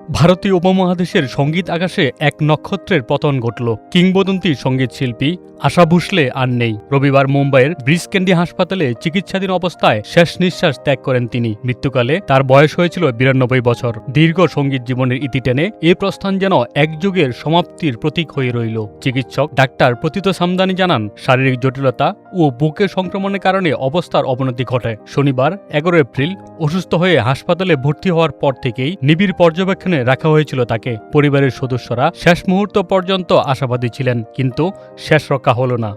ভারতীয় উপমহাদেশের সঙ্গীত আকাশে এক নক্ষত্রের পতন ঘটল। কিংবদন্তি সঙ্গীত শিল্পী আশা ভোসলে আর নেই। রবিবার মুম্বাইয়ের ব্রিজ ক্যান্ডি হাসপাতালে চিকিৎসাধীন অবস্থায় শেষ নিঃশ্বাস ত্যাগ করেন তিনি। মৃত্যুকালে তার বয়স হয়েছিল ৯২ বছর। দীর্ঘ সঙ্গীত জীবনের ইতি টেনে এ প্রস্থান যেন এক যুগের সমাপ্তির প্রতীক হয়ে রইল। চিকিৎসক ডাক্তার প্রতীত সামদানি জানান, শারীরিক জটিলতা ও বুকের সংক্রমণের কারণে অবস্থার অবনতি ঘটে। শনিবার ১১ এপ্রিল অসুস্থ হয়ে হাসপাতালে ভর্তি হওয়ার পর থেকেই নিবিড় পর্যবেক্ষণে রাখা হয়েছিল তাকে। পরিবারের সদস্যরা শেষ মুহূর্ত পর্যন্ত আশাবাদী ছিলেন, কিন্তু শেষ রক্ষা হল না।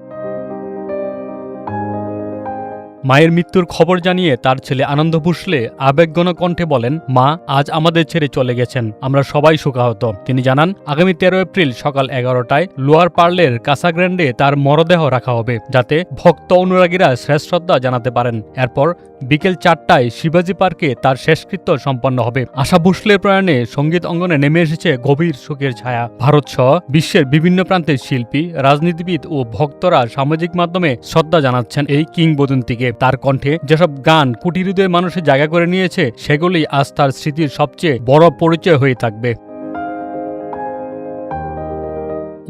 মায়ের মৃত্যুর খবর জানিয়ে তার ছেলে আনন্দ ভোসলে আবেগঘন কণ্ঠে বলেন, মা আজ আমাদের ছেড়ে চলে গেছেন, আমরা সবাই শোকাহত। তিনি জানান, আগামী ১৩ এপ্রিল সকাল ১১টায় লোয়ার পার্লের কাসাগ্র্যান্ডে তার মরদেহ রাখা হবে, যাতে ভক্ত অনুরাগীরা শেষ শ্রদ্ধা জানাতে পারেন। এরপর বিকেল ৪টায় শিবাজি পার্কে তার শেষকৃত্য সম্পন্ন হবে। আশা ভোসলের প্রয়াণে সঙ্গীত অঙ্গনে নেমে এসেছে গভীর শোকের ছায়া। ভারত সহ বিশ্বের বিভিন্ন প্রান্তের শিল্পী, রাজনীতিবিদ ও ভক্তরা সামাজিক মাধ্যমে শ্রদ্ধা জানাচ্ছেন এই কিংবদন্তিকে। তার কণ্ঠে যেসব গান কোটি হৃদয়ের মানুষের জায়গা করে নিয়েছে, সেগুলি আজ তার স্মৃতির সবচেয়ে বড় পরিচয় হয়ে থাকবে।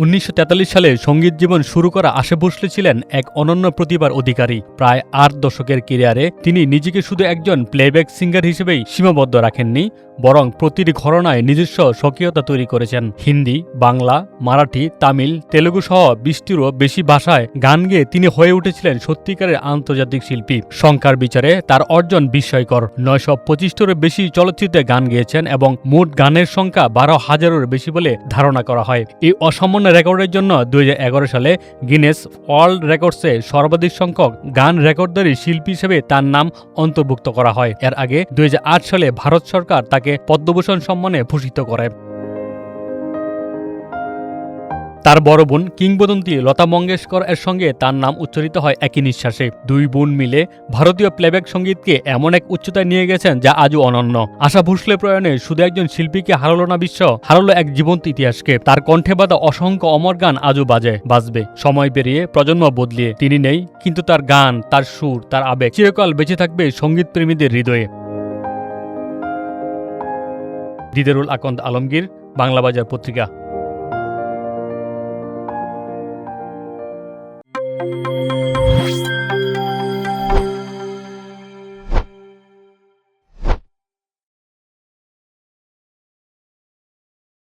১৯৪৩ সালে সঙ্গীত জীবন শুরু করা আশা ভোসলে ছিলেন এক অনন্য প্রতিভার অধিকারী। প্রায় ৮ দশকের ক্যারিয়ারে তিনি নিজেকে শুধু একজন প্লেব্যাক সিঙ্গার হিসেবেই সীমাবদ্ধ রাখেননি, বরং প্রতিটি ঘরানায় নিজস্ব স্বকীয়তা তৈরি করেছেন। হিন্দি, বাংলা, মারাঠি, তামিল, তেলুগু সহ ২০টিরও বেশি ভাষায় গান গেয়ে তিনি হয়ে উঠেছিলেন সত্যিকারের আন্তর্জাতিক শিল্পী। সংখ্যার বিচারে তার অর্জন বিস্ময়কর। ৯২৫টিরও বেশি চলচ্চিত্রে গান গেয়েছেন এবং মোট গানের সংখ্যা ১২,০০০-এর বেশি বলে ধারণা করা হয়। এই অসামান্য রেকর্ডের জন্য ২০১১ সালে গিনেস ওয়ার্ল্ড রেকর্ডসে সর্বাধিক সংখ্যক গান রেকর্ডধারী শিল্পী হিসেবে তার নাম অন্তর্ভুক্ত করা হয়। এর আগে ২০০৮ সালে ভারত সরকার তাকে পদ্মভূষণ সম্মানে ভূষিত করে। তার বড় বোন কিংবদন্তি লতা মঙ্গেশকর এর সঙ্গে তার নাম উচ্চারিত হয় একই নিঃশ্বাসে। দুই বোন মিলে ভারতীয় প্লেব্যাক সঙ্গীতকে এমন এক উচ্চতায় নিয়ে গেছেন যা আজও অনন্য। আশা ভোসলে প্রয়াণে শুধু একজন শিল্পীকে হারালো না বিশ্ব, হারালো এক জীবন্ত ইতিহাসকে। তার কণ্ঠে বাঁধা অসংখ্য অমর গান আজও বাজবে। সময় পেরিয়ে, প্রজন্ম বদলিয়ে। তিনি নেই, কিন্তু তার গান, তার সুর, তার আবেগ চিরকাল বেঁচে থাকবে সঙ্গীত প্রেমীদের হৃদয়ে। দিদারুল আকন্দ আলমগীর, বাংলা বাজার পত্রিকা।